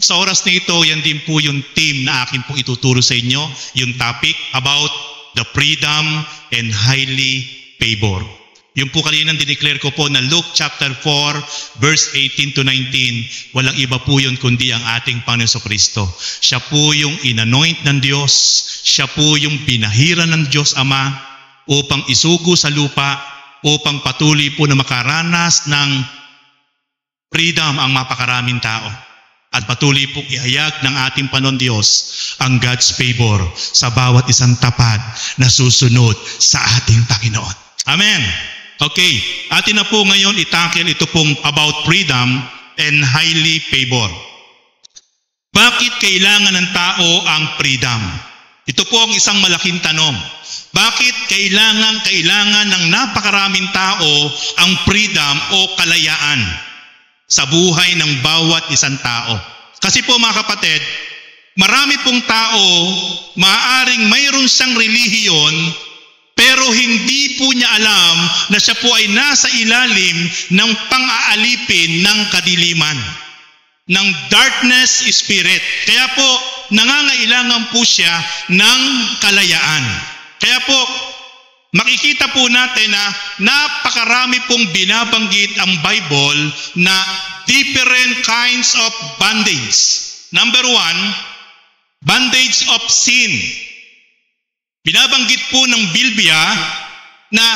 sa oras na ito, yan din po yung theme na akin pong ituturo sa inyo, yung topic about the freedom and highly favor. Yung po kaninang dineclare ko po na Luke chapter 4 verse 18 to 19, walang iba po yun kundi ang ating Panginoon Kristo. Siya po yung inanoint ng Diyos, siya po yung pinahiran ng Diyos Ama upang isugo sa lupa, upang patuloy po na makaranas ng freedom ang mapakaraming tao. At patuloy po ihayag ng ating Panginoon Diyos ang God's favor sa bawat isang tapat na susunod sa ating Panginoon. Amen. Okay, atin na po ngayon itakil ito pong about freedom and highly favor. Bakit kailangan ng tao ang freedom? Ito po ang isang malaking tanong. Bakit kailangan ng napakaraming tao ang freedom o kalayaan sa buhay ng bawat isang tao? Kasi po mga kapatid, marami pong tao maaaring mayroon siyang relihiyon pero hindi po niya alam na siya po ay nasa ilalim ng pang-aalipin ng kadiliman, ng darkness spirit. Kaya po, nangangailangan po siya ng kalayaan. Kaya po, makikita po natin na napakarami pong binabanggit ang Bible na different kinds of bondage. Number 1, bondage of sin. Binabanggit po ng Biblia na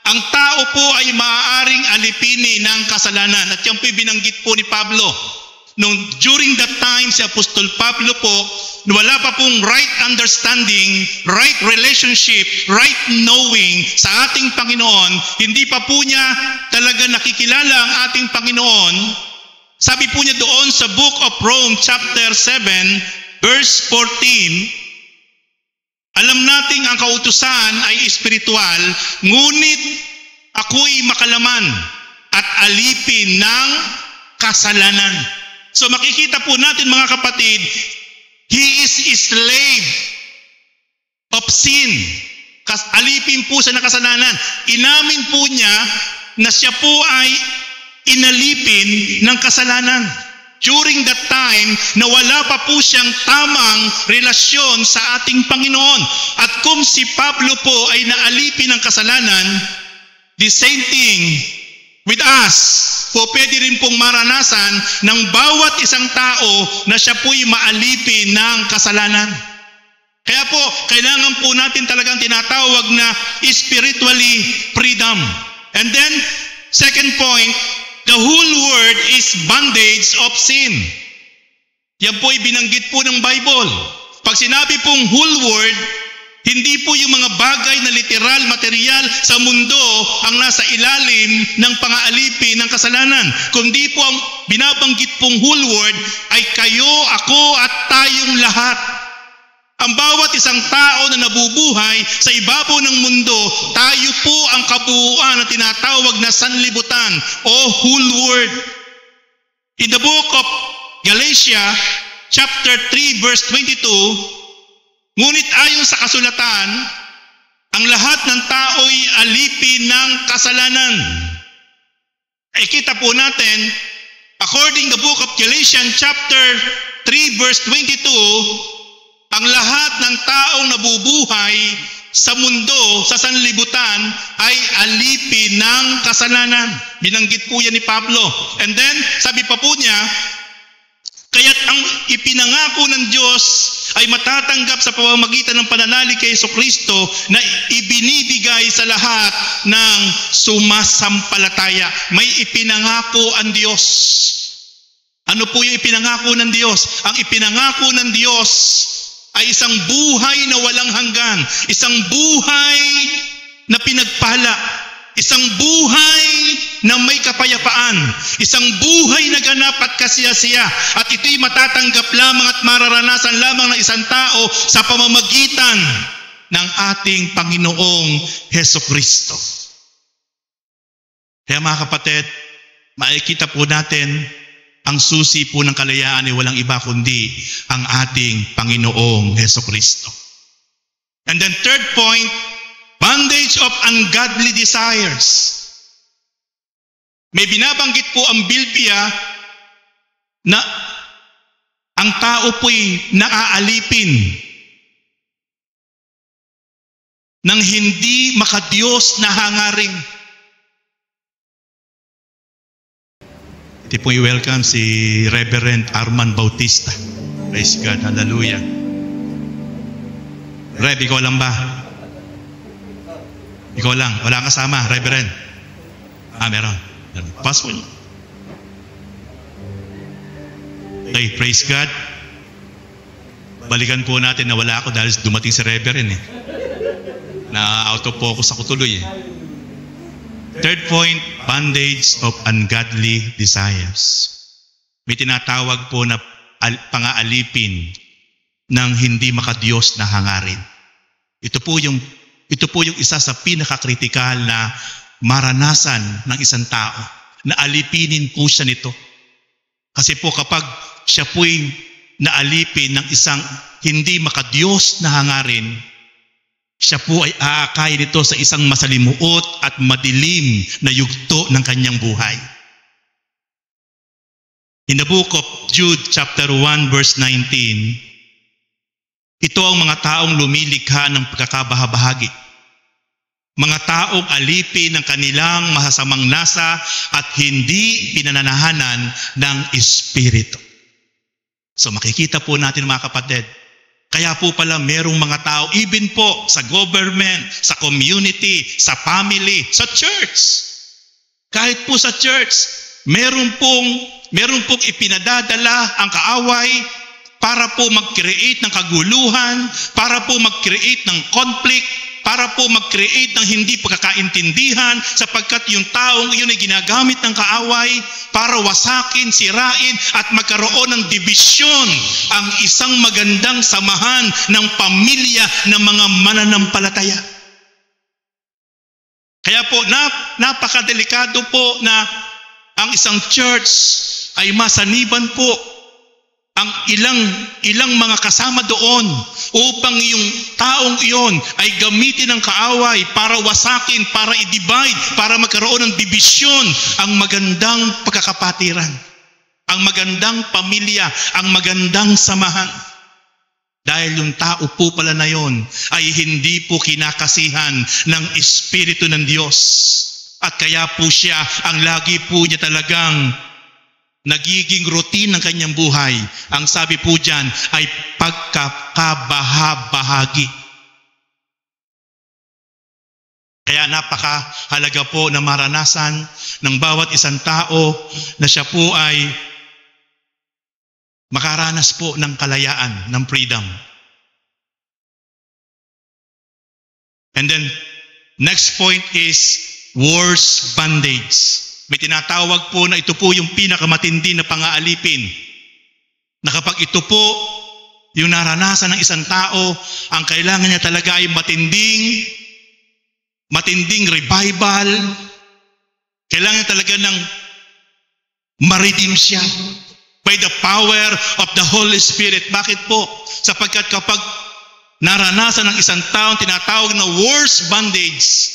ang tao po ay maaaring alipini ng kasalanan. At yan po binanggit po ni Pablo. During that time, si Apostol Pablo po, wala pa pong right understanding, right relationship, right knowing sa ating Panginoon. Hindi pa po niya talaga nakikilala ang ating Panginoon. Sabi po niya doon sa Book of Rome, chapter 7, verse 14, alam nating ang kautusan ay espiritual, ngunit ako'y makalaman at alipin ng kasalanan. So makikita po natin mga kapatid, he is a slave of sin. Alipin po siya ng kasalanan. Inamin po niya na siya po ay inalipin ng kasalanan. During that time na wala pa po siyang tamang relasyon sa ating Panginoon. At kung si Pablo po ay naalipin ng kasalanan, the same thing with us po pwede rin pong maranasan ng bawat isang tao na siya po'y maalipin ng kasalanan. Kaya po, kailangan po natin talagang tinatawag na spiritually freedom. And then, second point, the whole world is bondage of sin. Yan po ay binanggit po ng Bible. Pag sinabi pong whole world, hindi po yung mga bagay na literal, material sa mundo ang nasa ilalim ng pang-aalipin ng kasalanan. Kundi po ang binabanggit pong whole world ay kayo, ako at tayong lahat. Ang bawat isang tao na nabubuhay sa ibabaw ng mundo, tayo po ang kabuuan na tinatawag na sanlibutan o whole world. In the book of Galatians, chapter 3, verse 22, ngunit ayon sa kasulatan, ang lahat ng tao'y alipin ng kasalanan. Ay kita po natin, according to the book of Galatians, chapter 3, verse 22, ang lahat ng taong nabubuhay sa mundo, sa sanlibutan, ay alipin ng kasalanan. Binanggit po yan ni Pablo. And then, sabi pa po niya, kaya't ang ipinangako ng Diyos ay matatanggap sa pamamagitan ng pananalig kay Jesucristo na ibinibigay sa lahat ng sumasampalataya. May ipinangako ang Diyos. Ano po yung ipinangako ng Diyos? Ang ipinangako ng Diyos ay isang buhay na walang hanggan, isang buhay na pinagpala, isang buhay na may kapayapaan, isang buhay na ganap at kasiyasiya. At ito'y matatanggap lamang at mararanasan lamang ng isang tao sa pamamagitan ng ating Panginoong Hesukristo. Kaya mga kapatid, makikita po natin ang susi po ng kalayaan ay walang iba kundi ang ating Panginoong Hesukristo. And then third point, bondage of ungodly desires. May binabanggit po ang Biblia na ang tao po'y naaalipin ng hindi makadiyos na hangarin. Ito po i-welcome si Reverend Arman Bautista. Praise God, hallelujah. Reb, ikaw lang ba? Ikaw lang, wala kasama, Reverend? Meron. Passport. Okay, praise God. Balikan po natin na wala ako dahil dumating si Reverend na out of focus ako tuloy Third point, bondage of ungodly desires. May tinatawag po na pangaalipin ng hindi makadiyos na hangarin. Ito po yung isa sa pinakakritikal na maranasan ng isang tao, na alipinin po siya nito. Kasi po kapag siya po'y naalipin ng isang hindi makadiyos na hangarin, siya po ay aakay nito sa isang masalimuot at madilim na yugto ng kanyang buhay. In the book of Jude chapter 1 verse 19, ito ang mga taong lumilikha ng pagkakabahabahagi. Mga taong alipin ng kanilang masasamang nasa at hindi pinananahanan ng Espiritu. So makikita po natin mga kapatid, kaya po pala merong mga tao, even po sa government, sa community, sa family, sa church. Kahit po sa church, meron pong ipinadadala ang kaaway para po mag-create ng kaguluhan, para po mag-create ng conflict, para po mag-create ng hindi pagkakaintindihan, sapagkat yung taong iyon ay ginagamit ng kaaway para wasakin, sirain at magkaroon ng dibisyon ang isang magandang samahan ng pamilya ng mga mananampalataya. Kaya po napakadelikado po na ang isang church ay masaniban po ang ilang mga kasama doon upang yung taong iyon ay gamitin ng kaaway para wasakin, para i-divide, para magkaroon ng dibisyon ang magandang pagkakapatiran, ang magandang pamilya, ang magandang samahan. Dahil yung tao po pala na yon ay hindi po kinakasihan ng Espiritu ng Diyos. At kaya po siya, ang lagi po niya talagang nagiging routine ng kanyang buhay. Ang sabi po dyan ay pagkakabahabahagi. Kaya napakahalaga po na maranasan ng bawat isang tao na siya po ay makaranas po ng kalayaan, ng freedom. And then, next point is worse bondage. May tinatawag po na ito po yung pinakamatindi na pangaalipin. Na kapag ito po yung naranasan ng isang tao, ang kailangan niya talaga ay matinding revival. Kailangan niya talaga ng ma-redeem siya by the power of the Holy Spirit. Bakit po? Sapagkat kapag naranasan ng isang tao tinatawag na worse bondage,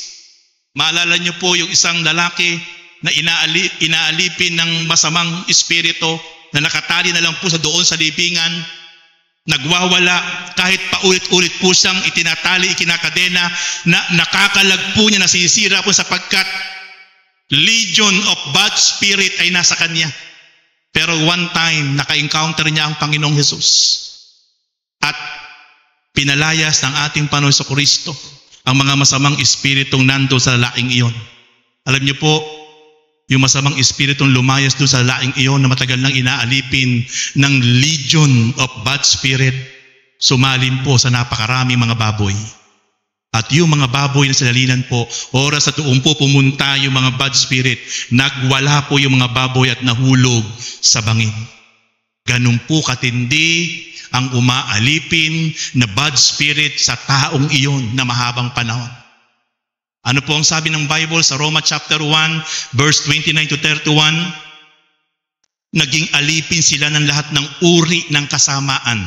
maalala niyo po yung isang lalaki na inaalipin ng masamang espiritu na nakatali na lang po doon sa libingan, nagwawala kahit paulit-ulit po siyang itinatali, ikinakadena, na nakakalag po niya, nasisira po sapagkat legion of bad spirit ay nasa kanya. Pero one time, naka-encounter niya ang Panginoong Hesus at pinalayas ng ating Panginoon Kristo ang mga masamang espiritong nando sa lalaking iyon. Alam niyo po, yung masamang espiritong lumayas doon sa lalaking iyon na matagal nang inaalipin ng legion of bad spirit, sumalin po sa napakaraming mga baboy. At yung mga baboy na sinalinan po, oras sa tuong po pumunta yung mga bad spirit, nagwala po yung mga baboy at nahulog sa bangin. Ganun po katindi ang umaalipin na bad spirit sa taong iyon na mahabang panahon. Ano po ang sabi ng Bible sa Roma chapter 1 verse 29 to 31? Naging alipin sila ng lahat ng uri ng kasamaan,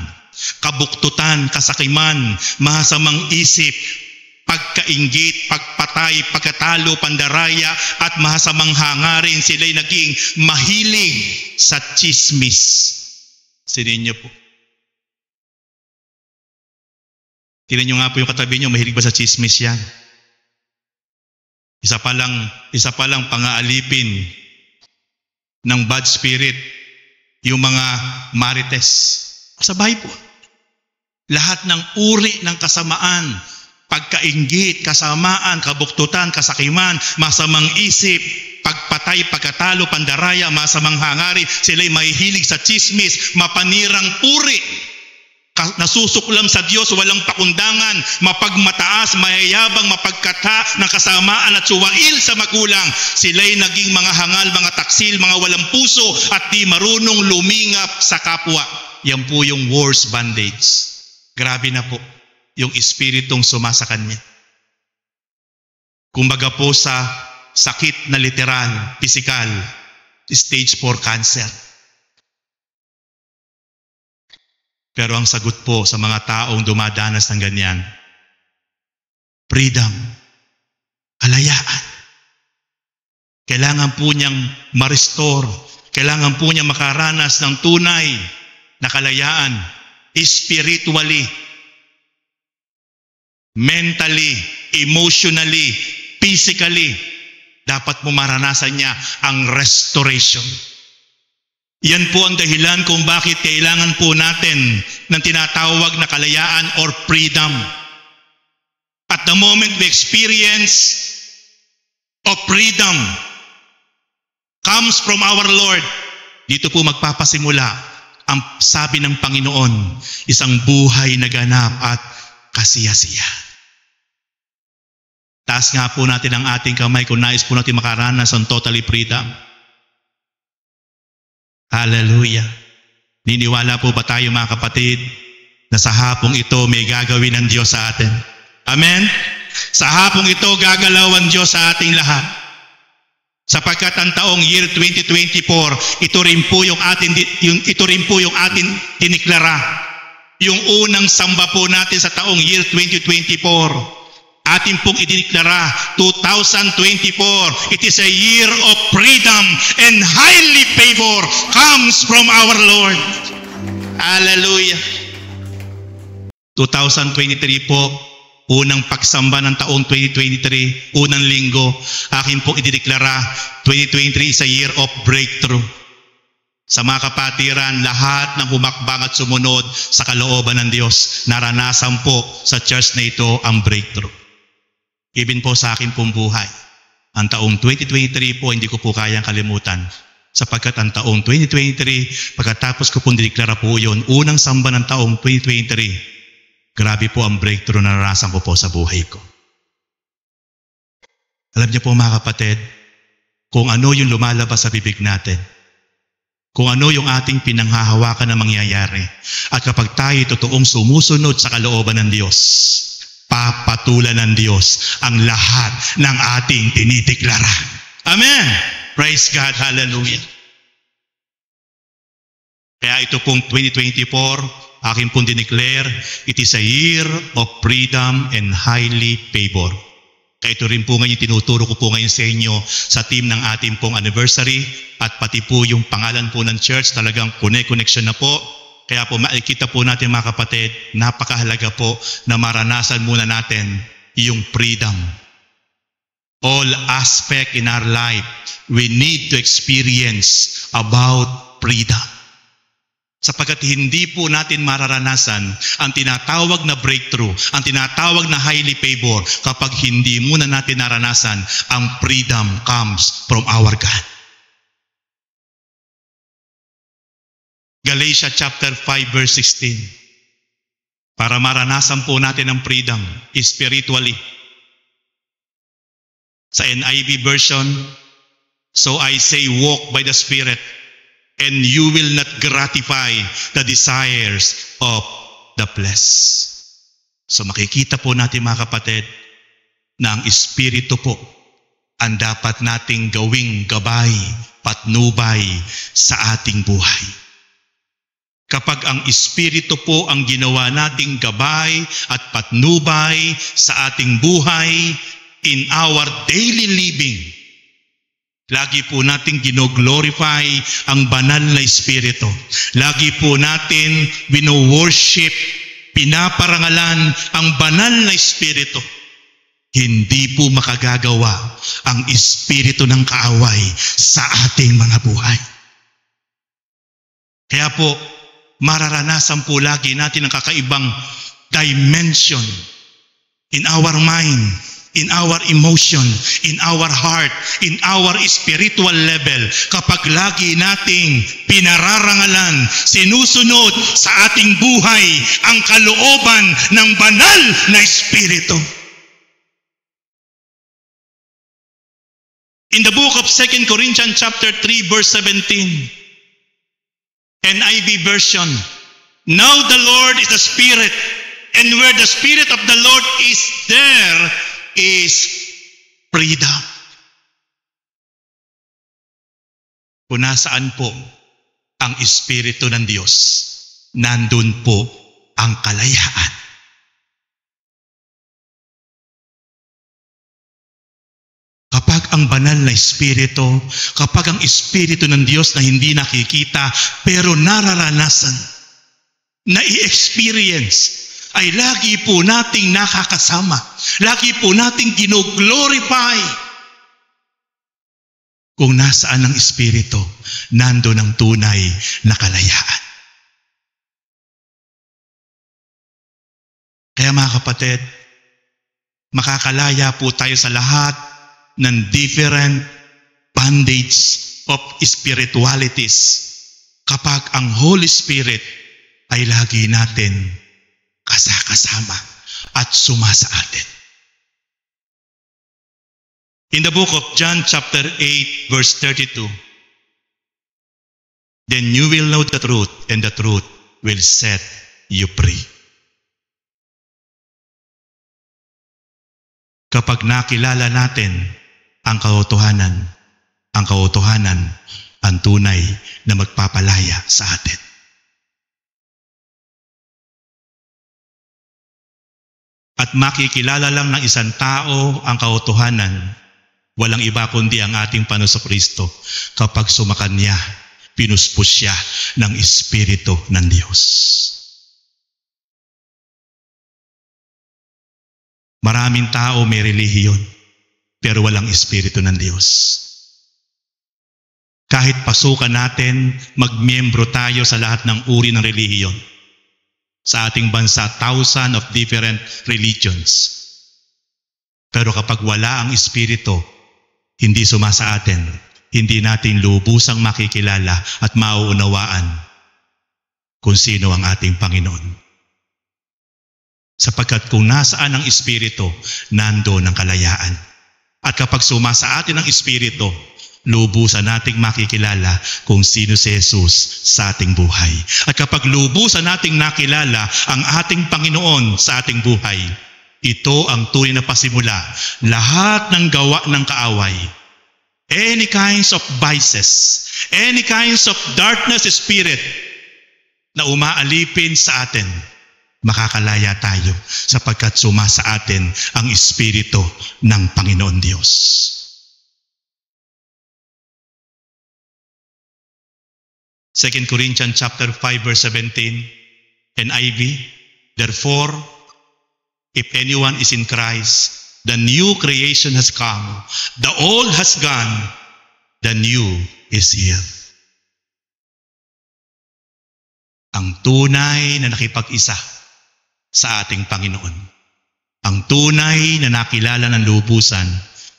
kabuktutan, kasakiman, masamang isip, pagkainggit, pagpatay, pagkatalo, pandaraya at masamang hangarin. Sila'y naging mahilig sa chismis. Sinin niyo po. Tingnan niyo nga po yung katabi niyo, mahilig ba sa chismis yan? Isa pa lang pang-aalipin ng bad spirit, yung mga marites. Sabay po. Lahat ng uri ng kasamaan, pagkainggit, kasamaan, kabuktutan, kasakiman, masamang isip, pagpatay, pagkatalo, pandaraya, masamang hangarin, sila'y mahihilig sa chismis, mapanirang puri, nasusuklam sa Diyos, walang pakundangan, mapagmataas, mayayabang, mapagkata ng kasamaan at suwail sa magulang. Sila'y naging mga hangal, mga taksil, mga walang puso at di marunong lumingap sa kapwa. Yan po yung worst bandage. Grabe na po yung espiritong sumasa kanya. Kumbaga po sa sakit na literal, physical, stage 4 cancer. Pero ang sagot po sa mga taong dumadanas ng ganyan, freedom, kalayaan. Kailangan po niyang ma-restore, kailangan po niyang makaranas ng tunay na kalayaan, spiritually, mentally, emotionally, physically. Dapat mo maranasan niya ang restoration. Yan po ang dahilan kung bakit kailangan po natin ng tinatawag na kalayaan or freedom. At the moment we experience of freedom comes from our Lord, dito po magpapasimula ang sabi ng Panginoon, isang buhay na ganap at kasiyasiya. Taas nga po natin ang ating kamay kung nais po natin makaranas ng totally freedom. Hallelujah. Niniwala po ba tayo mga kapatid na sa hapong ito may gagawin ng Diyos sa atin? Amen? Sa hapong ito gagalaw ang Diyos sa ating lahat. Sapagkat ang taong year 2024, ito rin po yung ating tiniklara. Yung unang samba po natin sa taong year 2024. Atin pong idineklara 2024, it is a year of freedom and highly favor comes from our Lord. Hallelujah. 2023 po, unang pagsamba ng taong 2023, unang linggo, akin pong idineklara 2023 is a year of breakthrough. Sa mga kapatiran, lahat ng humakbang at sumunod sa kalooban ng Diyos, naranasan po sa church na ito ang breakthrough. Even po sa akin pong buhay. Ang taong 2023 po, hindi ko po kayang kalimutan. Sapagkat ang taong 2023, pagkatapos ko pong dineklara po yun, unang samba ng taong 2023, grabe po ang breakthrough na naranasan ko po sa buhay ko. Alam niyo po mga kapatid, kung ano yung lumalabas sa bibig natin, kung ano yung ating pinanghahawakan na mangyayari, at kapag tayo totoong sumusunod sa kalooban ng Diyos, papatulan ng Diyos ang lahat ng ating tinideklara. Amen! Praise God! Hallelujah! Kaya ito pong 2024, akin pong dineclare, it is a year of freedom and highly favor. Kaya ito rin po ngayon, tinuturo ko po ngayon sa inyo sa team ng ating pong anniversary at pati po yung pangalan po ng church, talagang connection na po. Kaya po makikita po natin mga kapatid, napakahalaga po na maranasan muna natin yung freedom. All aspect in our life, we need to experience about freedom. Sapagkat hindi po natin mararanasan ang tinatawag na breakthrough, ang tinatawag na highly favor kapag hindi muna natin naranasan ang freedom comes from our God. Galatians chapter 5 verse 16. Para maranasan po natin ang freedom spiritually. Sa NIV version, so I say walk by the Spirit and you will not gratify the desires of the flesh. So makikita po natin mga kapatid na ang Espiritu po ang dapat nating gawing gabay, patnubay sa ating buhay. Kapag ang Espiritu po ang ginawa nating gabay at patnubay sa ating buhay in our daily living, Lagi po natin gino-glorify ang banal na Espiritu. Lagi po natin wino-worship, pinaparangalan ang banal na Espiritu. Hindi po makagagawa ang espiritu ng kaaway sa ating mga buhay. Kaya po, mararanasan po lagi natin ang kakaibang dimension in our mind, in our emotion, in our heart, in our spiritual level kapag lagi nating pinararangalan, sinusunod sa ating buhay ang kalooban ng banal na Espiritu. In the book of 2 Corinthians chapter 3 verse 17, NIV version, now the Lord is the Spirit, and where the Spirit of the Lord is, there is freedom. Kung nasaan po ang Espiritu ng Diyos, nandun po ang kalayaan. Kapag ang banal na Espiritu, kapag ang Espiritu ng Diyos na hindi nakikita pero nararanasan, na-i-experience, ay lagi po nating nakakasama, lagi po nating gino-glorify. Kung nasaan ang Espiritu, nandun ang tunay na kalayaan. Kaya mga kapatid, makakalaya po tayo sa lahat ng different bondage of spiritualities kapag ang Holy Spirit ay lagi natin kasama at sumasa atin. In the book of John chapter 8 verse 32, then you will know the truth, and the truth will set you free. Kapag nakilala natin ang katotohanan ang tunay na magpapalaya sa atin. At makikilala lang ng isang tao ang katotohanan, walang iba kundi ang ating Panginoon kapag sumakan niya, pinuspos siya ng Espiritu ng Diyos. Maraming tao may relihiyon, pero walang Espiritu ng Diyos. Kahit pasukan natin, magmiyembro tayo sa lahat ng uri ng relihiyon. Sa ating bansa, thousands of different religions. Pero kapag wala ang Espiritu, hindi sumasa atin, hindi natin lubusang makikilala at mauunawaan kung sino ang ating Panginoon. Sapagkat kung nasaan ang Espiritu, nandoon ang kalayaan. At kapag sumasa atin ang Espiritu, lubusan nating makikilala kung sino si Jesus sa ating buhay. At kapag lubusan nating nakilala ang ating Panginoon sa ating buhay, ito ang tunay na pasimula. Lahat ng gawa ng kaaway, any kinds of vices, any kinds of darkness spirit na umaalipin sa atin, makakalaya tayo sapagkat sumasa atin ang Espiritu ng Panginoon Diyos. Second Corinthians chapter 5 verse 17, NIV, therefore, if anyone is in Christ, the new creation has come, the old has gone, the new is here. Ang tunay na nakipag-isa sa ating Panginoon. Ang tunay na nakilala ng lubusan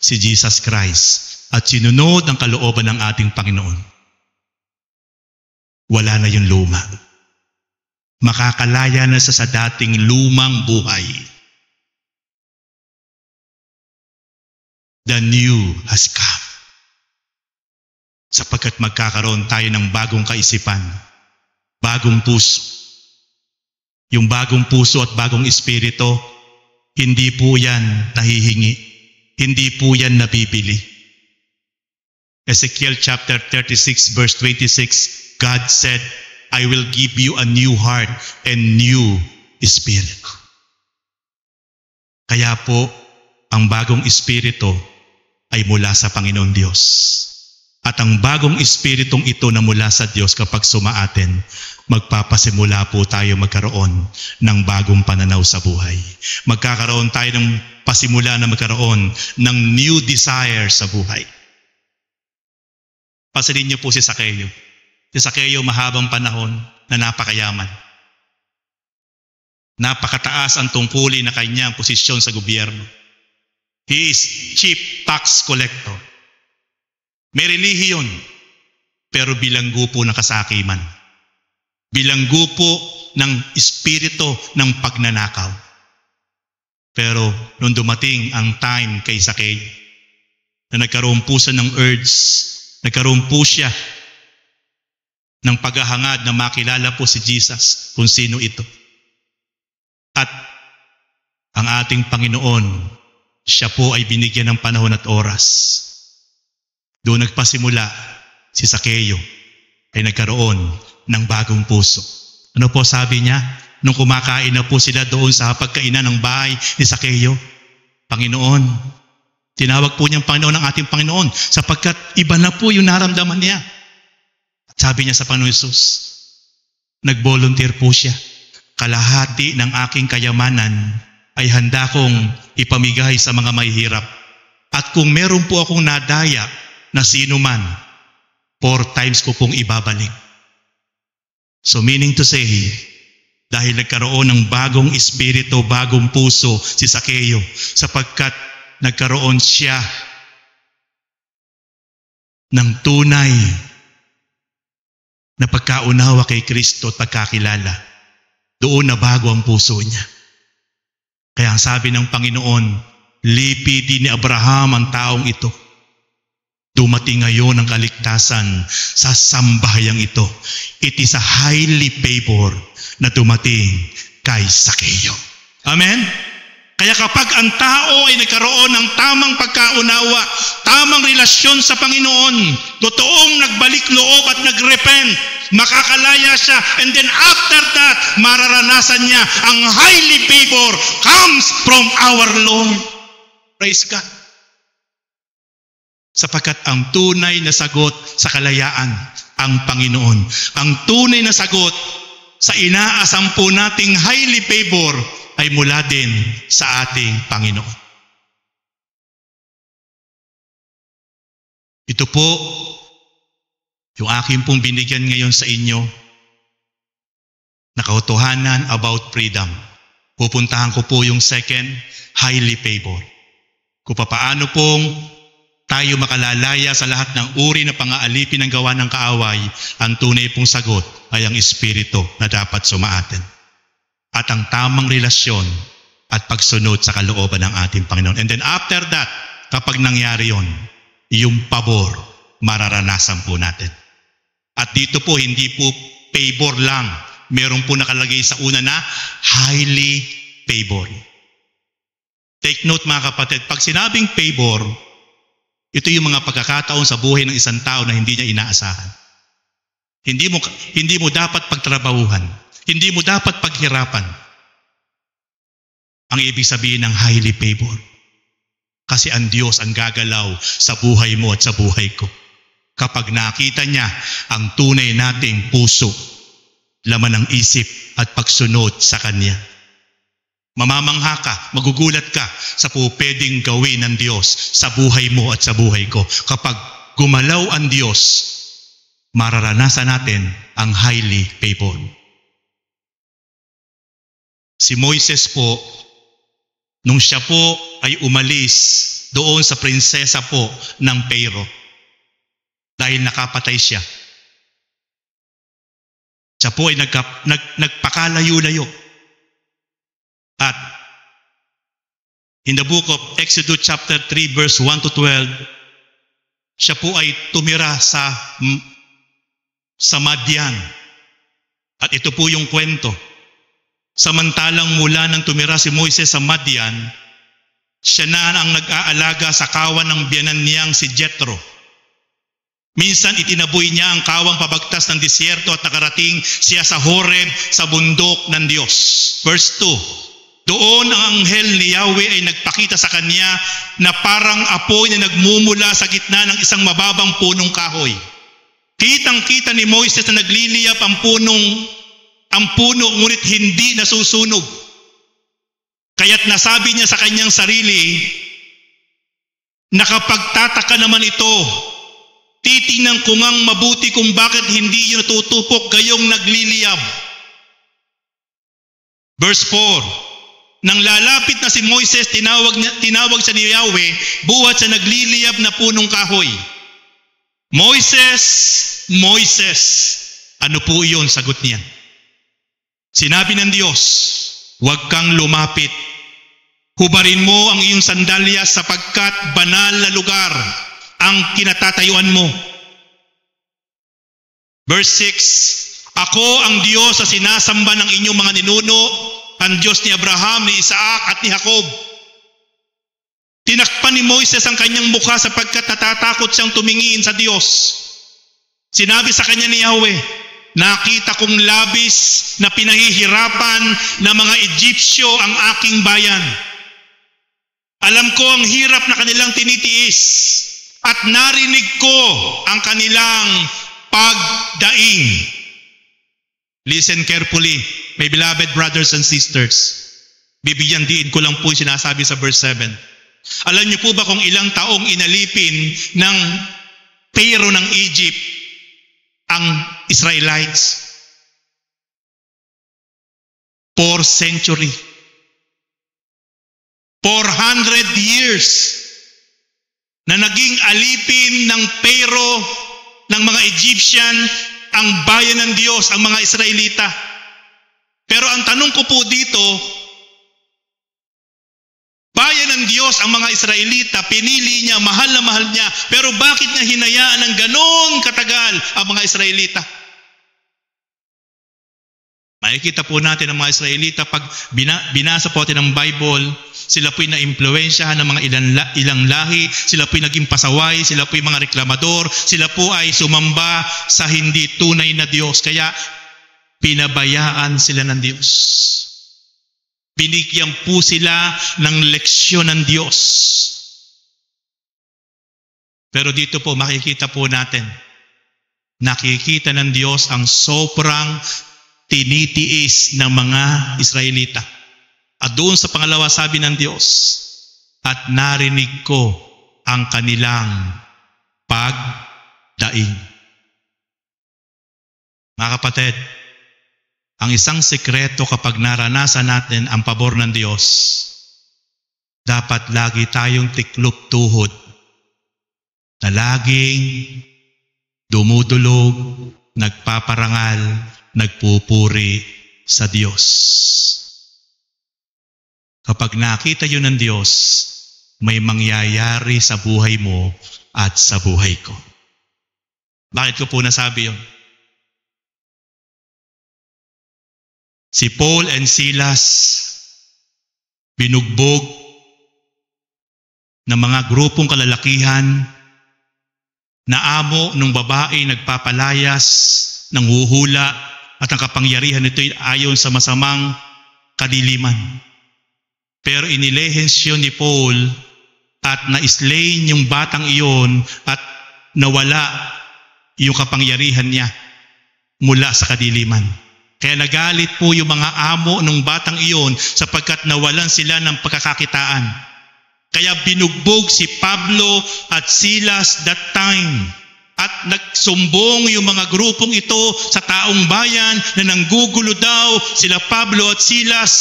si Jesus Christ at sinunod ang kalooban ng ating Panginoon. Wala na yung luma. Makakalaya na sa dating lumang buhay. The new has come. Sapagkat magkakaroon tayo ng bagong kaisipan, bagong puso. Yung bagong puso at bagong espiritu, hindi po yan nahihingi. Hindi po yan nabibili. Ezekiel chapter 36 verse 26, God said, I will give you a new heart and new spirit. Kaya po, ang bagong espiritu ay mula sa Panginoon Diyos. At ang bagong espiritong ito na mula sa Diyos kapag sumaatin, magpapasimula po tayo magkaroon ng bagong pananaw sa buhay. Magkakaroon tayo ng pasimula na magkaroon ng new desire sa buhay. Pasalin niyo po si Zaccheo. Si Zaccheo mahabang panahon na napakayaman. Napakataas ang tungkulin na kanyang posisyon sa gobyerno. He is chief tax collector. May relihiyon, pero bilanggo po ng kasakiman. Bilanggo po ng espiritu ng pagnanakaw. Pero nung dumating ang time kay Zaccheo, na nagkaroon po siya ng urge, nagkaroon po siya ng paghahangad na makilala po si Jesus kung sino ito. At ang ating Panginoon, siya po ay binigyan ng panahon at oras. Doon nagpasimula si Zaccheo ay nagkaroon ng bagong puso. Ano po sabi niya? Nung kumakain na po sila doon sa pagkainan ng bahay ni Zaccheo, Panginoon, tinawag po niyang Panginoon ang ating Panginoon sapagkat iba na po yung naramdaman niya. At sabi niya sa Panginoon Jesus, nag-volunteer po siya. Kalahati ng aking kayamanan ay handa kong ipamigay sa mga mahihirap. At kung meron po akong nadaya na sino man, 4 times ko pong ibabalik. So meaning to say, dahil nagkaroon ng bagong espiritu, bagong puso si Zaccheo, sapagkat nagkaroon siya ng tunay na pagkaunawa kay Kristo at pagkakilala, doon na bago ang puso niya. Kaya ang sabi ng Panginoon, lipitin ni Abraham ang taong ito. Dumating ngayon ang kaligtasan sa sambahayang ito. It is a highly favored na dumating kay Zaccheo. Amen? Kaya kapag ang tao ay nagkaroon ng tamang pagkaunawa, tamang relasyon sa Panginoon, totoong nagbalik loob at nagrepent, makakalaya siya, and then after that, mararanasan niya ang highly favored comes from our Lord. Praise God. Sapagkat ang tunay na sagot sa kalayaan, ang Panginoon. Ang tunay na sagot sa inaasam po nating highly favor ay mula din sa ating Panginoon. Ito po yung aking pong binigyan ngayon sa inyo na katotohanan about freedom. Pupuntahan ko po yung second, highly favor. Kung paano pong tayo makalalaya sa lahat ng uri na pang-aalipin ng gawa ng kaaway, ang tunay pong sagot ay ang espiritu na dapat sumaatin. At ang tamang relasyon at pagsunod sa kalooban ng ating Panginoon. And then after that, kapag nangyari yon, yung pabor, mararanasan po natin. At dito po, hindi po favor lang. Meron po nakalagay sa una na highly favor. Take note mga kapatid, pag sinabing favor, ito yung mga pagkakataon sa buhay ng isang tao na hindi niya inaasahan. Hindi mo dapat pagtrabahuhan. Hindi mo dapat paghirapan. Ang ibig sabihin ng highly favor. Kasi ang Diyos ang gagalaw sa buhay mo at sa buhay ko. Kapag nakita niya ang tunay nating puso, laman ng isip at pagsunod sa Kanya. Mamamangha ka, magugulat ka sa pwedeng gawin ng Diyos sa buhay mo at sa buhay ko. Kapag gumalaw ang Diyos, mararanasan natin ang highly favored. Si Moises po, nung siya po ay umalis doon sa prinsesa po ng Pharaoh, dahil nakapatay siya, siya po ay nagpakalayo-layo. At in the book of Exodus chapter 3 verse 1 to 12, siya po ay tumira sa Madian. At ito po yung kwento. Samantalang mula nang tumira si Moises sa Madian, siya na ang nag-aalaga sa kawan ng biyanan niyang si Jethro. Minsan itinaboy niya ang kawang pabagtas ng disyerto at nakarating siya sa Horeb, sa bundok ng Diyos. Verse 2, Doon ang anghel ni Yahweh ay nagpakita sa kanya na parang apoy na nagmumula sa gitna ng isang mababang punong kahoy. Kitang-kita ni Moises na nagliliyab ang puno ngunit hindi nasusunog. Kaya't nasabi niya sa kanyang sarili, nakapagtataka naman ito. Titingnan ko ngang mabuti kung bakit hindi yun natutupok gayong nagliliyab. Verse 4. Nang lalapit na si Moises, tinawag siya ni Yahweh, buhat sa nagliliyab na punong kahoy. Moises, Moises. Ano po iyon? Sagot niya. Sinabi ng Diyos, huwag kang lumapit. Hubarin mo ang iyong sandalyas sapagkat banal na lugar ang kinatatayuan mo. Verse 6. Ako ang Diyos sa sinasamba ng inyong mga ninuno, ang Diyos ni Abraham, ni Isaac at ni Jacob. Tinakpan ni Moises ang kanyang mukha sapagkat natatakot siyang tumingin sa Diyos. Sinabi sa kanya ni Yahweh, nakita kong labis na pinahihirapan ng mga Egyptyo ang aking bayan. Alam ko ang hirap na kanilang tinitiis at narinig ko ang kanilang pagdaing. Listen carefully, my beloved brothers and sisters. Bibigyan diin ko lang po sinasabi sa verse 7. Alam niyo po ba kung ilang taong inalipin ng Pharaoh ng Egypt ang Israelites? 4 century. 400 years na naging alipin ng Pharaoh ng mga Egyptian ang bayan ng Diyos, ang mga Israelita. Pero ang tanong ko po dito, bayan ng Diyos ang mga Israelita, pinili niya, mahal na mahal niya, pero bakit niya hinayaan ng ganon katagal ang mga Israelita? Makikita po natin ang mga Israelita pag binasa po natin ang Bible, sila po'y na-impluensyahan ng mga ilang lahi, sila po'y naging pasaway, sila po'y mga reklamador, sila po ay sumamba sa hindi tunay na Diyos. Kaya pinabayaan sila ng Diyos. Binigyan po sila ng leksyon ng Diyos. Pero dito po makikita po natin, nakikita ng Diyos ang sobrang tinitiis ng mga Israelita. At doon sa pangalawa sabi ng Diyos, at narinig ko ang kanilang pagdaing. Mga kapatid, ang isang sekreto kapag naranasan natin ang pabor ng Diyos, dapat lagi tayong tiklop tuhod na laging dumudulog, nagpaparangal, nagpupuri sa Diyos. Kapag nakita yun ng Diyos, may mangyayari sa buhay mo at sa buhay ko. Bakit ko po nasabi yun? Si Paul and Silas, binugbog ng mga grupong kalalakihan na amo ng babae nagpapalayas, nanghuhula, at ang kapangyarihan nito ay ayon sa masamang kadiliman. Pero inilehensyon ni Paul at na-slain yung batang iyon at nawala yung kapangyarihan niya mula sa kadiliman. Kaya nagalit po yung mga amo ng batang iyon sapagkat nawalan sila ng pagkakakitaan. Kaya binugbog si Pablo at Silas that time. At nagsumbong yung mga grupong ito sa taong bayan na nanggugulo daw sila Pablo at Silas.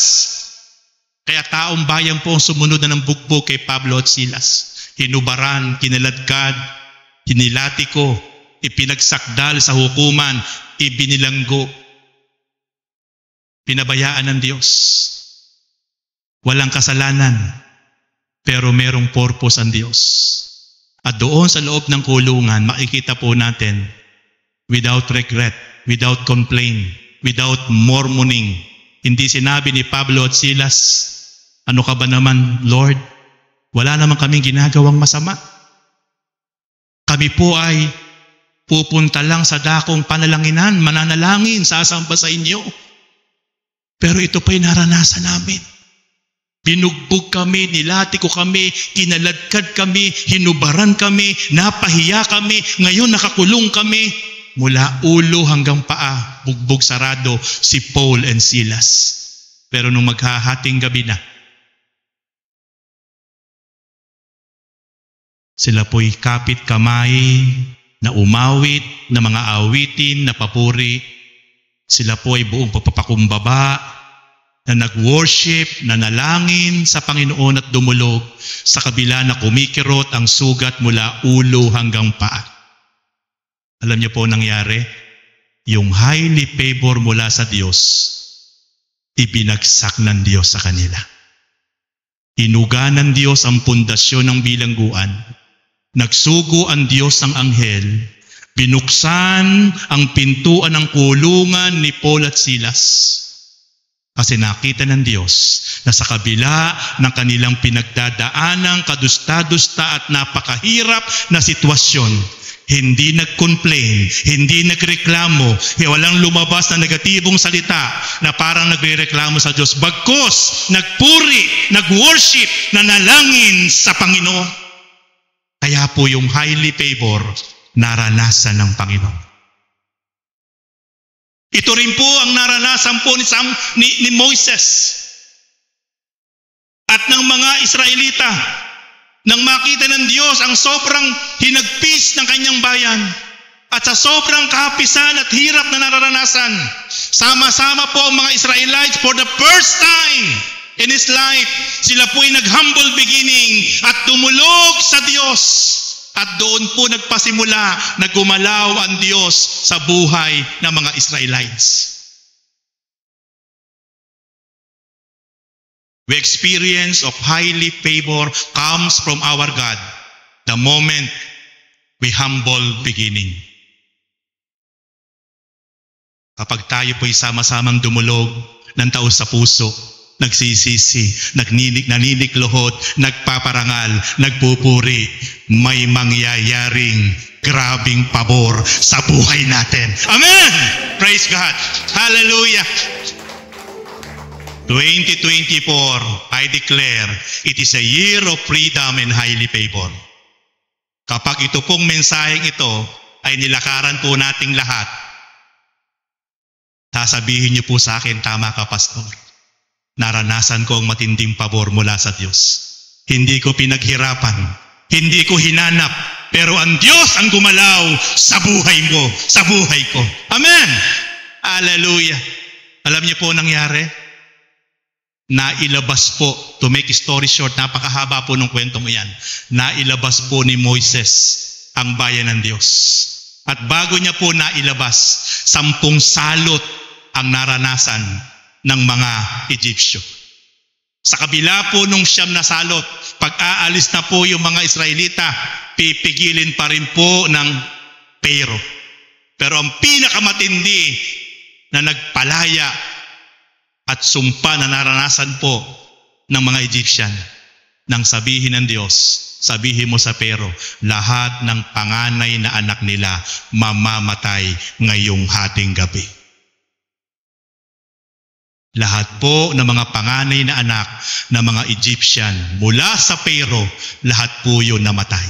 Kaya taong bayan po ang sumunod na ng bugbog kay Pablo at Silas. Hinubaran, kinaladkad, hinilatiko, ipinagsakdal sa hukuman, ibinilanggo. Pinabayaan ng Diyos. Walang kasalanan, pero merong purpose ang Diyos. At doon sa loob ng kulungan, makikita po natin, without regret, without complaint, without murmuring, hindi sinabi ni Pablo at Silas, ano ka ba naman, Lord? Wala naman kaming ginagawang masama. Kami po ay pupunta lang sa dakong panalanginan, mananalangin, sasamba sa inyo. Pero ito pa'y naranasan namin. Binugbog kami, nilatiko kami, kinaladkad kami, hinubaran kami, napahiya kami, ngayon nakakulong kami. Mula ulo hanggang paa, bugbog sarado si Paul and Silas. Pero nung maghahating gabi na, sila po'y kapit kamay na umawit na mga awitin na papuri. Sila po'y buong papapakumbaba na nag-worship, na nalangin sa Panginoon at dumulog sa kabila na kumikirot ang sugat mula ulo hanggang paa. Alam niyo po nangyari? Yung highly favor mula sa Diyos, ibinagsak ng Diyos sa kanila. Hinuga ng Diyos ang pundasyon ng bilangguan. Nagsugo ang Diyos ng anghel. Binuksan ang pintuan ng kulungan ni Paul at Silas. Kasi nakita ng Diyos na sa kabila ng kanilang pinagdadaanang kadusta-dusta at napakahirap na sitwasyon, hindi nag-complain, hindi nagreklamo, walang lumabas na negatibong salita na parang nagrereklamo sa Diyos. Bagkus, nagpuri, nag-worship, nanalangin sa Panginoon. Kaya po yung highly favor, naranasan ng Panginoon. Ito rin po ang naranasan po ni Moises at ng mga Israelita nang makita ng Diyos ang sobrang hinagpis ng kanyang bayan at sa sobrang kahapisan at hirap na nararanasan. Sama-sama po ang mga Israelites for the first time in his life. Sila po ay nag-humble beginning at tumulog sa Diyos. At doon po nagpasimula na gumalaw ang Diyos sa buhay ng mga Israelites. The experience of highly favor comes from our God the moment we humble beginning. Kapag tayo po'y sama-samang dumulog ng taos sa puso, nagsisisi, naninikluhod, nagpaparangal, nagpupuri, may mangyayaring grabing pabor sa buhay natin. Amen! Praise God! Hallelujah! 2024, I declare, it is a year of freedom and highly favor. Kapag ito pong mensaheng ito ay nilakaran po nating lahat, sasabihin niyo po sa akin, tama ka, Pastor. Naranasan ko ang matinding pabor mula sa Diyos. Hindi ko pinaghirapan, hindi ko hinanap, pero ang Diyos ang gumalaw sa buhay mo, sa buhay ko. Amen! Hallelujah! Alam niyo po nangyari? Nailabas po, to make story short, napakahaba po ng kwentong iyan. Nailabas po ni Moises ang bayan ng Diyos. At bago niya po nailabas, 10 salot ang naranasan ng mga Egyptyo. Sa kabila po nung 9 na salot, pag-aalis na po yung mga Israelita, pipigilin pa rin po ng Pero. Pero ang pinakamatindi na nagpalaya at sumpa na naranasan po ng mga Egyptian, nang sabihin ng Diyos, sabihin mo sa Pero, lahat ng panganay na anak nila mamamatay ngayong hating gabi. Lahat po ng mga panganay na anak ng mga Egyptian mula sa Pero, lahat po yun namatay.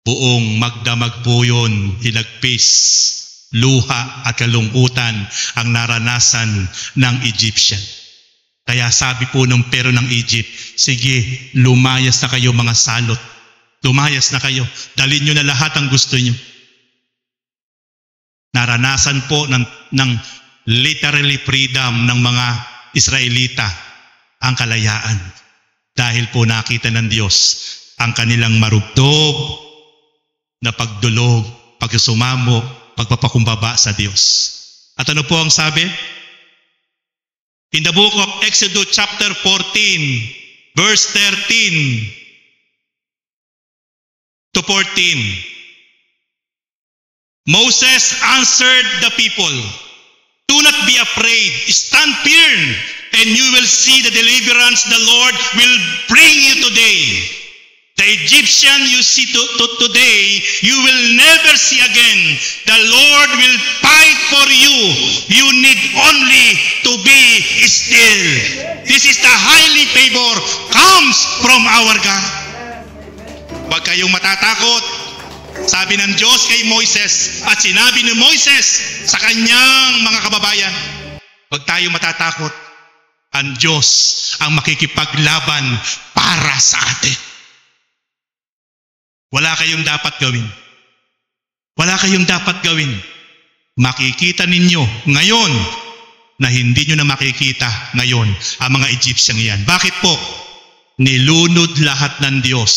Buong magdamag po yun, hinagpis, luha at kalungkutan ang naranasan ng Egyptian. Kaya sabi po ng Pero ng Egypt, sige, lumayas na kayo mga salot. Lumayas na kayo. Dalhin nyo na lahat ang gusto nyo. Naranasan po ng literally freedom ng mga Israelita ang kalayaan. Dahil po nakita ng Diyos ang kanilang marugtog na pagdulog, pagsusumamo, pagpapakumbaba sa Diyos. At ano po ang sabi? In the book of Exodus chapter 14, verse 13 to 14, Moses answered the people, do not be afraid, stand firm, and you will see the deliverance the Lord will bring you today. The Egyptian you see today, you will never see again. The Lord will fight for you. You need only to be still. This is the highly favor comes from our God. Huwag kayong matatakot. Sabi ng Diyos kay Moises at sinabi ni Moises sa kanyang mga kababayan, huwag tayong matatakot. Ang Diyos ang makikipaglaban para sa atin. Wala kayong dapat gawin. Wala kayong dapat gawin. Makikita ninyo ngayon na hindi nyo na makikita ngayon ang mga Egyptian yan. Bakit po? Nilunod lahat ng Diyos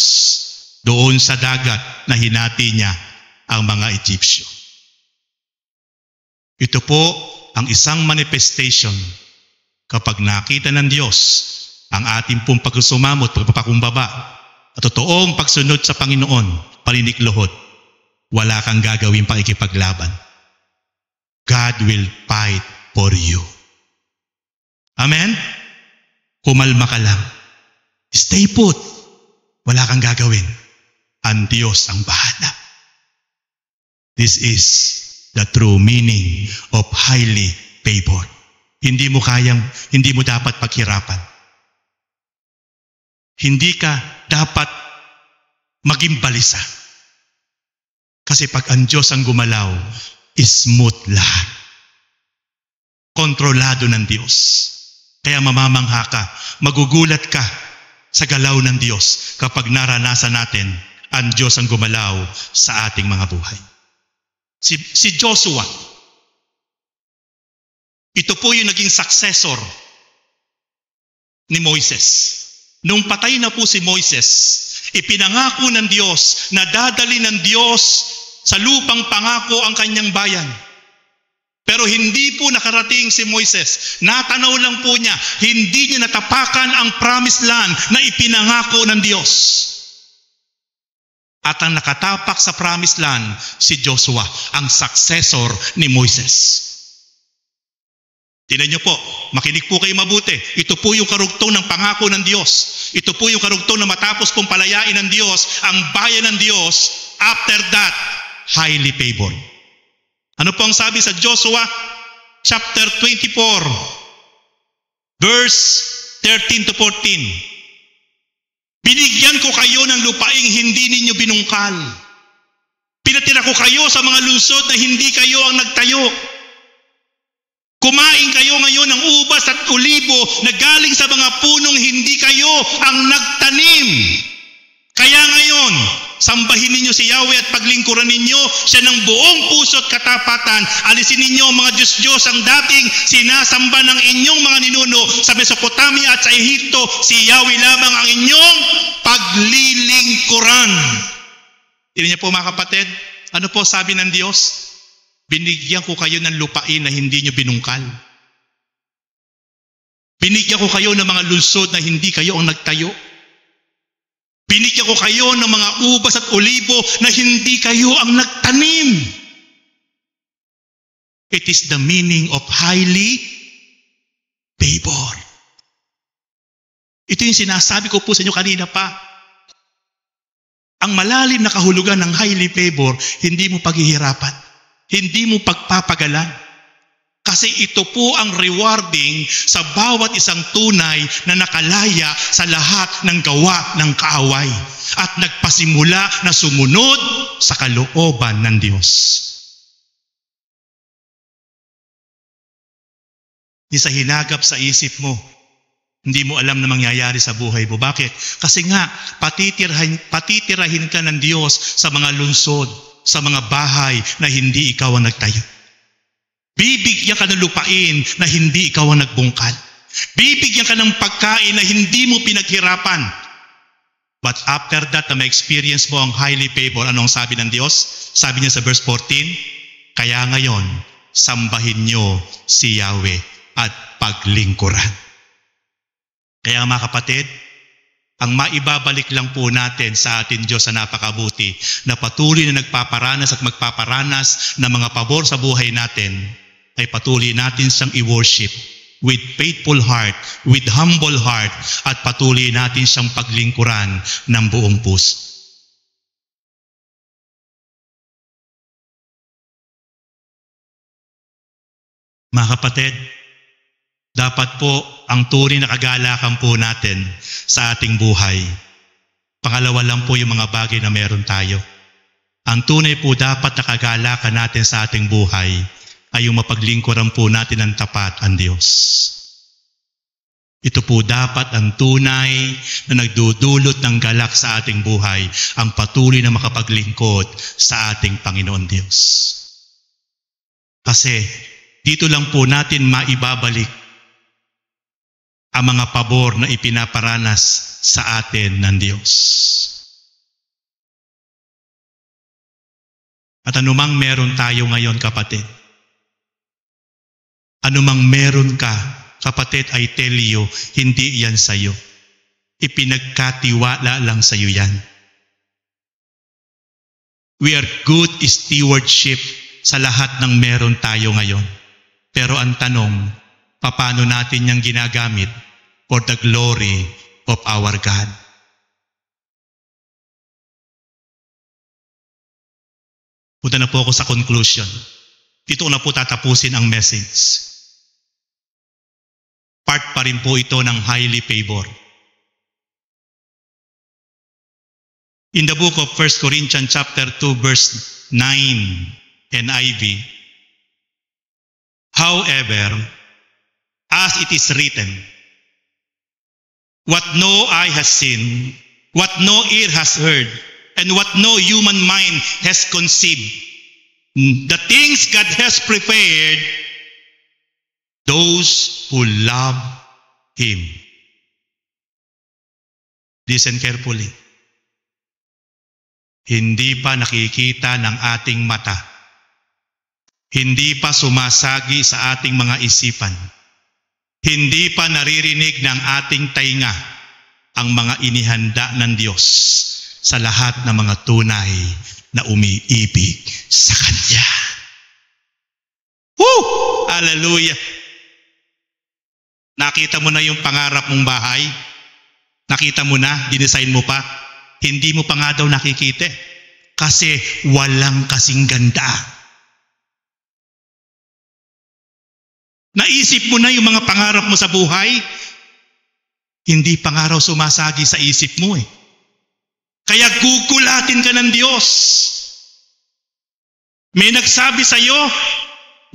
doon sa dagat na hinati niya ang mga Egyptian. Ito po ang isang manifestation kapag nakita ng Diyos ang ating pong pagsusumamot, pagpapakumbaba, at totoong pagsunod sa Panginoon, paninikluhod, wala kang gagawin pang ikipaglaban. God will fight for you. Amen? Kumalma ka lang. Stay put. Wala kang gagawin. Ang Diyos ang bahala. This is the true meaning of highly favored. Hindi mo dapat paghirapan. Hindi ka dapat maging balisa. Kasi pag ang Diyos ang gumalaw, smooth lahat. Kontrolado ng Diyos. Kaya mamamangha ka, magugulat ka sa galaw ng Diyos kapag naranasan natin ang Diyos ang gumalaw sa ating mga buhay. Si Joshua, ito po yung naging successor ni Moises. Nung patay na po si Moises, ipinangako ng Diyos na dadali ng Diyos sa lupang pangako ang kanyang bayan. Pero hindi po nakarating si Moises. Natanaw lang po niya, hindi niya natapakan ang promised land na ipinangako ng Diyos. At ang nakatapak sa promised land, si Joshua, ang successor ni Moises. Tingnan niyo po, makinig po kayo mabuti. Ito po yung karugtong ng pangako ng Diyos. Ito po yung karugtong na matapos pong palayain ng Diyos, ang bayan ng Diyos, after that, highly favored. Ano po ang sabi sa Joshua chapter 24, verse 13 to 14? Binigyan ko kayo ng lupaing hindi ninyo binungkal. Pinatira ko kayo sa mga lungsod na hindi kayo ang nagtayo. Kumain kayo ngayon ng ubas at olibo na galing sa mga punong hindi kayo ang nagtanim. Kaya ngayon, sambahin ninyo si Yahweh at paglingkuran ninyo siya ng buong puso at katapatan. Alisin ninyo ang mga Diyos-Diyos ang dating sinasamba ng inyong mga ninuno sa Mesopotamia at sa Ehipto. Si Yahweh lamang ang inyong paglilingkuran. Tingnan niyo po mga kapatid, ano po sabi ng Diyos? Binigyan ko kayo ng lupain na hindi nyo binungkal. Binigyan ko kayo ng mga lungsod na hindi kayo ang nagtayo. Binigyan ko kayo ng mga ubas at olibo na hindi kayo ang nagtanim. It is the meaning of highly favored. Ito yung sinasabi ko po sa inyo kanina pa. Ang malalim na kahulugan ng highly favored, hindi mo paghihirapan. Hindi mo pagpapagalan. Kasi ito po ang rewarding sa bawat isang tunay na nakalaya sa lahat ng gawa ng kaaway at nagpasimula na sumunod sa kalooban ng Diyos. Di sa hinagap sa isip mo, hindi mo alam na mangyayari sa buhay mo. Bakit? Kasi nga, patitirahin ka ng Diyos sa mga lungsod, sa mga bahay na hindi ikaw ang nagtayo. Bibigyan ka ng lupain na hindi ikaw ang nagbungkal. Bibigyan ka ng pagkain na hindi mo pinaghirapan. But after that, na ma-experience mo ang highly favored, anong sabi ng Diyos? Sabi niya sa verse 14, kaya ngayon, sambahin niyo si Yahweh at paglingkuran. Kaya mga kapatid, ang maibabalik lang po natin sa ating Diyos na napakabuti, na patuloy na nagpaparanas at magpaparanas ng mga pabor sa buhay natin, ay patuloy natin siyang i-worship with faithful heart, with humble heart, at patuloy natin siyang paglingkuran ng buong puso. Mga kapatid, dapat po ang tunay na kagalakan po natin sa ating buhay. Pangalawa lang po yung mga bagay na meron tayo. Ang tunay po dapat na kagalakan natin sa ating buhay ay yung mapaglingkuran po natin ng tapat ang Diyos. Ito po dapat ang tunay na nagdudulot ng galak sa ating buhay, ang patuloy na makapaglingkod sa ating Panginoon Diyos. Kasi dito lang po natin maibabalik ang mga pabor na ipinaparanas sa atin ng Diyos. At anumang meron tayo ngayon, kapatid, anumang meron ka, kapatid, I tell you, hindi yan sa'yo. Ipinagkatiwala lang sa'yo yan. We are good stewardship sa lahat ng meron tayo ngayon. Pero ang tanong, paano natin yung ginagamit for the glory of our God? Punta na po ako sa conclusion. Dito na po tatapusin ang message. Part pa rin po ito ng highly favor. In the book of 1 Corinthians chapter 2 verse 9 NIV, however, as it is written, what no eye has seen, what no ear has heard, and what no human mind has conceived, the things God has prepared those who love Him. Listen carefully. Hindi pa nakikita ng ating mata. Hindi pa sumasagi sa ating mga isipan. Hindi pa naririnig ng ating tainga ang mga inihanda ng Diyos sa lahat ng mga tunay na umiibig sa Kanya. Woo! Hallelujah! Nakita mo na yung pangarap mong bahay? Nakita mo na? Dinesign mo pa? Hindi mo pa nga daw nakikita. Kasi walang kasing ganda. Naisip mo na yung mga pangarap mo sa buhay? Hindi pa nga raw sumasagi sa isip mo eh. Kaya gugulatin ka ng Diyos. May nagsabi sa iyo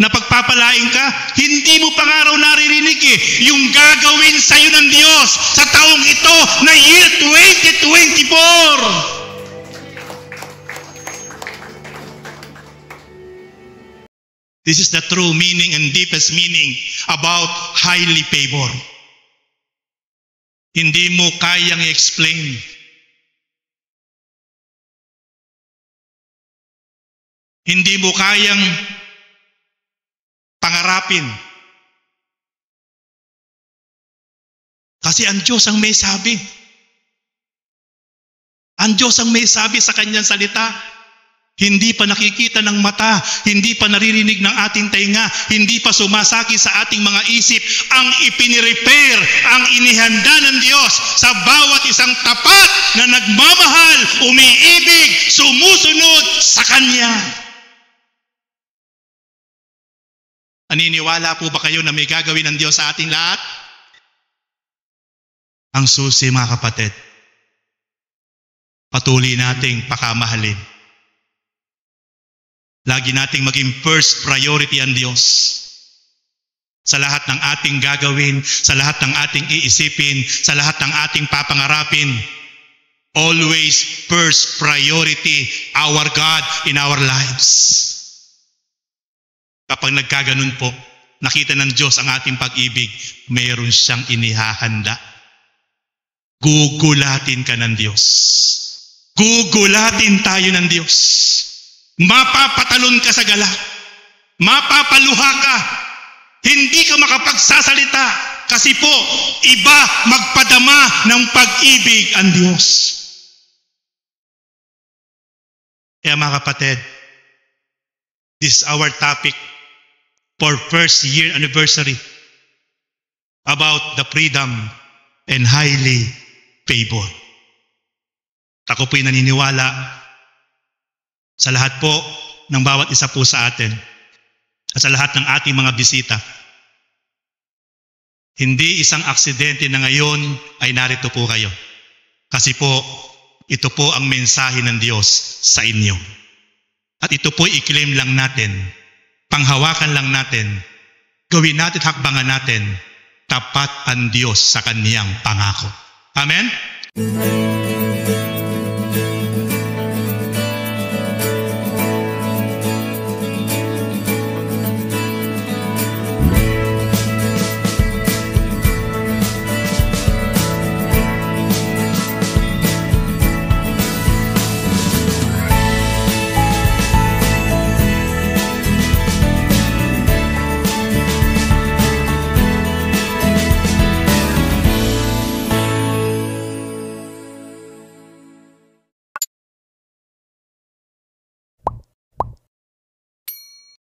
na pagpapalain ka, hindi mo pa nga raw naririnig eh, yung gagawin sa iyo ng Diyos sa taong ito na year 2024. This is the true meaning and deepest meaning about highly favor. Hindi mo kayang i-explain. Hindi mo kayang pangarapin. Kasi ang Diyos ang may sabi. Ang Diyos ang may sabi sa Kanyang salita. Hindi pa nakikita ng mata, hindi pa naririnig ng ating tainga, hindi pa sumasaki sa ating mga isip ang ipinirepair, ang inihanda ng Diyos sa bawat isang tapat na nagmamahal, umiibig, sumusunod sa Kanya. Naniniwala po ba kayo na may gagawin ng Diyos sa ating lahat? Ang susi, mga kapatid, patuloy nating pakamahalin. Lagi nating maging first priority ang Diyos. Sa lahat ng ating gagawin, sa lahat ng ating iisipin, sa lahat ng ating papangarapin, always first priority our God in our lives. Kapag nagkaganon po, nakita ng Diyos ang ating pag-ibig, mayroon siyang inihahanda. Gugulatin ka ng Diyos. Gugulatin tayo ng Diyos. Mapapatalon ka sa galak. Mapapaluha ka. Hindi ka makapagsasalita. Kasi po, iba magpadama ng pag-ibig ang Diyos. Kaya mga kapatid, this is our topic for first year anniversary. about the freedom and highly favored. Ako po'y naniniwala sa lahat po ng bawat isa po sa atin at sa lahat ng ating mga bisita. Hindi isang aksidente na ngayon ay narito po kayo. Kasi po, ito po ang mensahe ng Diyos sa inyo. At ito po i-claim lang natin, panghawakan lang natin, gawin natin, hakbangan natin, tapat ang Diyos sa kaniyang pangako. Amen?